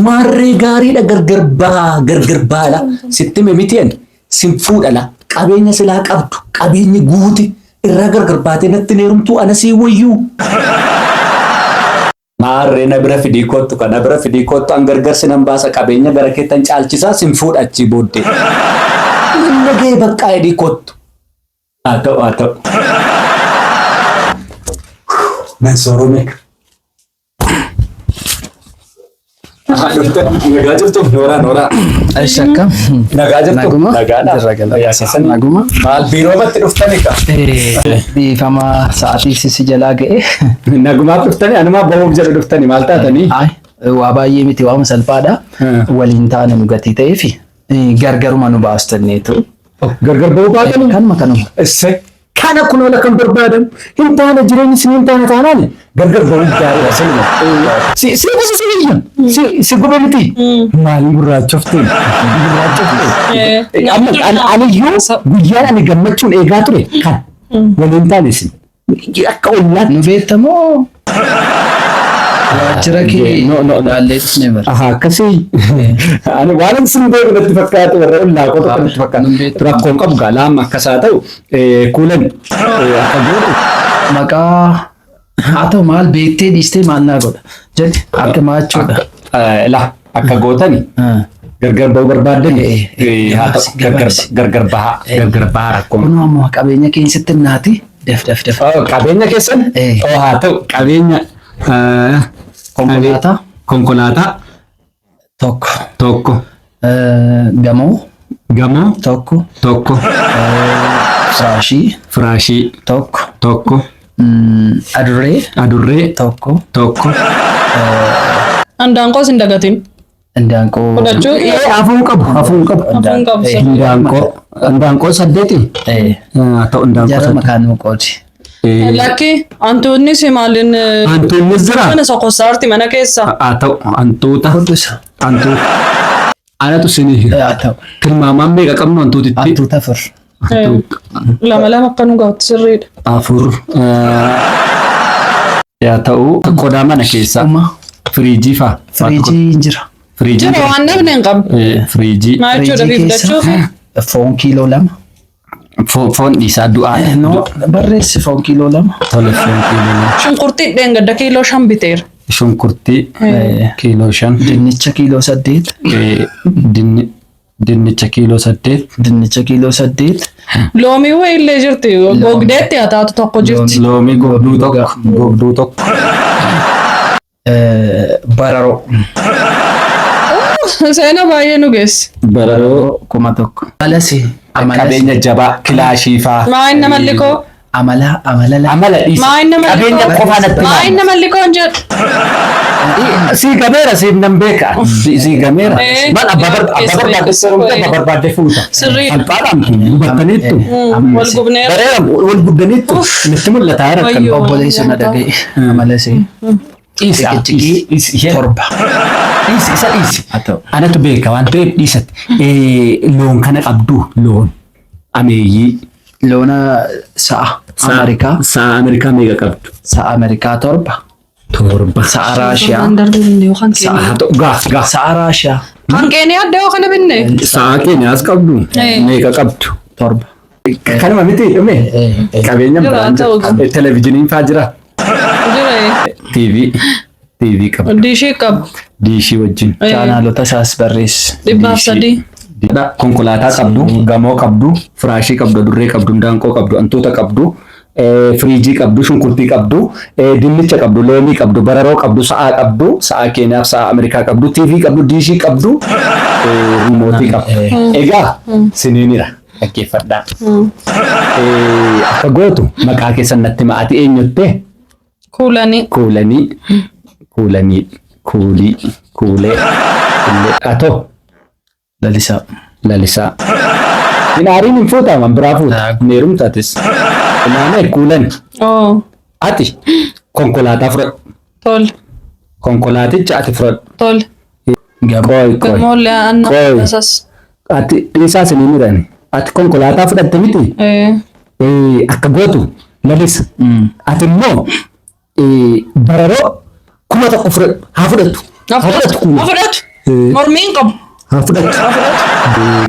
Marree gaariidha gargarbaala sitti mimitiyan sinfuudhala qabeenya silaa qabdu qabeenyi guuti irraa gargarbaatee natti neerumtuu ana sii wayyuu. Marree na bira fidii kottu kana bira fidii kottu an gargarsi nan baasa qabeenya gara keettan caalchisaa sinfuudha achi booddee. Nagee baqqaa edii kottu. Haa ta'u. Nan soorome. Nagaa jirtu Nooraa. Ashakam. Nagaa jirtu. Naguma. Nagaadha. Naguma. Maal biiroomatti dhuftani ka? Dhiifama sa'aatii sisi jalaa ga'e. Nagumaaf dhuftani anumaa bahuuf jedhu dhuftani maal taatanii? Waa baay'ee miti waama salphaadha. Waliin taane nu gatii ta'eefi gargaruma nu baastanneetu. Gargar bahuu baatanii? Kanuma. Isse kana kunola kan barbaadan hin taane jireenyi isin hin taane taanaan gargar bahuu gaariidha sinuma. Si guba miti. Maaliin gurraachofte? Aniyyuu guyyaan ani gammachuun eegaa ture kan waliin taane isin akka ollaatti. Nu beektamoo? Waajjira kee laalleetis ne bara. Akkasii. Ani waan isin beeku natti fakkaate warra ollaa qofa natti fakkaate. Rakkoon qabu gaa laama akkasaa ta'u kuulan akka gootu. Maqaa haa ta'u maal beektee dhiistee maal naa godha jedhi akka maachuudha. Akka gootani gargar bahuu barbaaddani haa ta'u gargar bahaa rakkoon. Kun ammoo qabeenya keessatti naati daf. Qabeenya keessan haa ta'u qabeenya konkolaataa tokko gamoo tokko firaashii tokko adurree tokko Andaanqoo sin dagatin. Andaanqoo. Fudhachuu hafuun qabu. Andaanqoo saddeeti. Ta'u andaanqoo Jara makaanuu qooti. Lakki hantuutni si maalin hantuutni jira. mana sokosaarti mana keessa. Ta'u hantuuta. Anatu sinii. Ta'u. Tilmaamaan meeqa qabnu hantuutitti? Hantuuta afur. Lama akka nu gahutti sirriidha. Afur. Yaa ta'u qodaa mana keessa. Firiijii faa. Firiijii jira. Jira waan namni hin qabu. Firiijii. Maal jechuudha fudhachuuf? Foon kiiloo 2. Foon dhiisaa du'aa. No barreessi foon kiiloo 2. Tole foon kiiloo 2. Shunkurtii dheengadda kiiloo 5 biteera. Shunkurtii kiiloo 5. Dinnicha kiiloo 8. Dinnicha kiiloo 8. Dinnicha kiiloo 8. Loomii wayillee jirti. Gogdeetti haa taatu tokko jirti. Loomii gogduu tokko. Bararoo. Seena baay'ee nu geessi. Bararoo 1,000. Alasi. Qabeenya jabaa kilaashii faa. Maayin nama likoo. Amala dhiisa. Maayin nama likoo. Qabeenya qofaa natti himaa. Maayin nama likoo hin jedhu. Sii gameera siif nan beeka. Sii gameera. Maal abba barbaadde fuuta. Sirriidha. Alfaadhaan gubattaniittu. Wal gubneera. Bareera wal gubdaniittu. Nitti mul'ata haara kan. Obboleessa na dhaga'e. Amalasi. Torba. Isa dhiisi. Anatu beeka waan ta'eef dhiisatti. Loon kana qabdu loon ameeyyii. Loona sa'a Amerikaa. Sa'a Amerikaa meeqa qabdu? Sa'a Amerikaa 7. Sa'a Raashiyaa. Sa'a Raashiyaa. Kan keenya adda yoo kana binne. Sa'a keenya as qabdu meeqa qabdu? 7. Kanuma miti dhume. Qabeenya biraan jira. Televezyiiniin faa jira. TV qaba. Diishii qaba. Diishii wajjin. Chaanaalota isaas barreessi. 300. Konkolaataa qabdu, gamoo qabdu, firaashii qabdu, adurree qabdu, andaanqoo qabdu, hantuuta qabdu, firiijii qabdu, shunkurtii qabdu, dinnicha qabdu, loomii qabdu, bararoo qabdu, sa'a qabdu, sa'a keenyaaf sa'a Amerikaa qabdu, TV qabdu, diishii qabdu, rimootii qabdu. Egaa siniinira dhaggeeffadhaa. Akka gootu maqaa keessan natti ma'aati eenyutte? Kuulanii. Kuulee. Atoo. Lalisaa. Inaariin hin fuutaman biraa fuuta. Neerum taates. Inaanee kuulan. Ati konkolaataa fudhadhu. Tol. Konkolaaticha ati fudhadhu. Tol. Gamoolee aannan asas. Ati dhiisaa sinii mirani. Ati konkolaataa fudhatte miti. Akka gootu lalisa. Ati immoo bararoo 1,000 fudhadhu. Haa fudhatu. Mormiin qabu. haa fudhattu.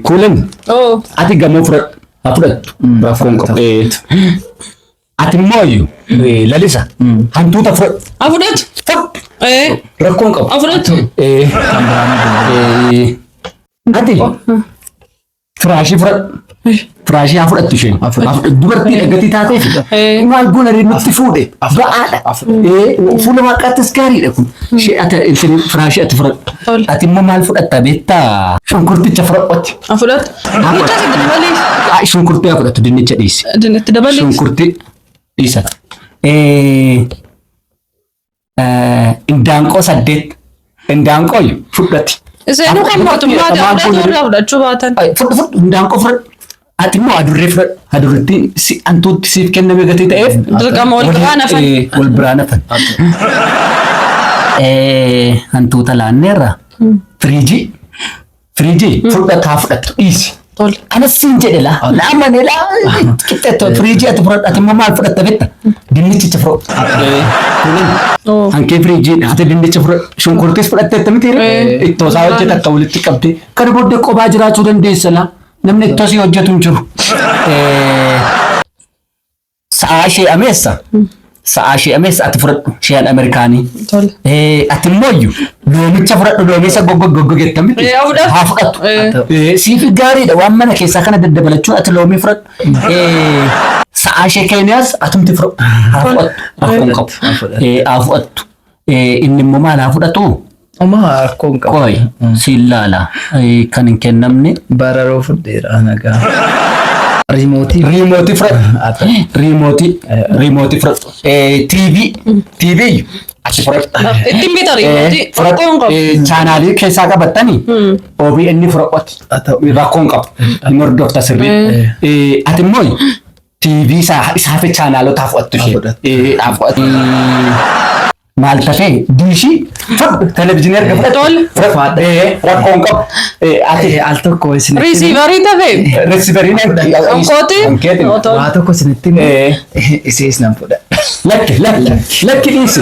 Kuulan Oo. ati gamoo fudhadhu haa fudhattu. Rakkoon qabu. Ati immoo lalisa hantuuta fudhadhu. Haa fudhatu. Rakkoon qabu. Haa fudhatu. Ati firaashii fudhadhu. Firaashii haa fudhattu isheen. Dubartii dhagatii taateef maal goona nutti fuudhe ba'aadha. Fuula waaqaattis gaariidha kun. Firaashii ati fudhadhu. Ati immoo maal fudhatta beektaa? Shunkurticha fudhadhu. Haa fudhatu. Dinnicha itti dabalii. Shunkurtii haa fudhattu dinnicha dhiisi. Itti dabalii. Shunkurtii dhiisa. Indaanqoo 8 indaanqoo fudhati. Iseenuu kan mootummaati fudhatu irraa fudhachuu baatan. Fudhu indaanqoo fudhadhu. Ati immoo adurree fudhadhu. Adurreetti hantuutti siif kenname gatii ta'eef. Dirqama wal biraan hafan. Wal biraan hafan. Hantuuta laanneerra. Firiijii fudhataa fudhattu dhiisi. Anas siin jedhe laa. Laamane laa. Qixxeettoo firiijii ati fudhadhu. Ati immoo maal fudhatta beekta? Dinnichicha fudhadhu. Hankee firiijii ati dinnicha fudhadhu. Shunkurtiis fudhatteetta miti ittoo isaa hojjeta akka walitti qabdee. Kana booddee kophaa jiraachuu dandeessa laa. Namni ittoo sii hojjetu hin jiru. Sa'aa ishee ameessa. Sa'aa ishee ameessa ati fudhadhu. Sheen Ameerikaanii. Ati immoo loomicha fudhadhu. Loomicha goggogetta miti. Haa fudhattu. Siif gaariidha waan mana keessaa kana daddabalachuun ati loomii fudhadhu. Sa'aa ishee Keeniyaas atumti fudhadhu. Haa fudhattu. Rakkoon qabu. Haa fudhattu. Inni immoo maal haa fudhatu? Oma rakkoon qabu. Qoy siin laala. Kan hin kennamne. Bararoo fudheera nagaa. Riimootii. Riimootii fudhadhu. Riimootii fudhadhu. TV achi fudhadhu. Ittiin bita riimootii. Rakkoon qabu. Chaanaalii keessaa qabattanii OBN fudhadhu. Rakkoon qabu. Inni hordofta sirrii. Ati immoo TV isaa fi chaanaalota fudhattu ishee. Maal tafee diishii fudhu televezyiinii erga fudhatu. Rakkoon qabu. Ati Al tokko isinitti. Riisiivarii tafee. Reesiveriin Onkooti. Waa tokko isinitti isiis nan fudha. lakki dhiisi.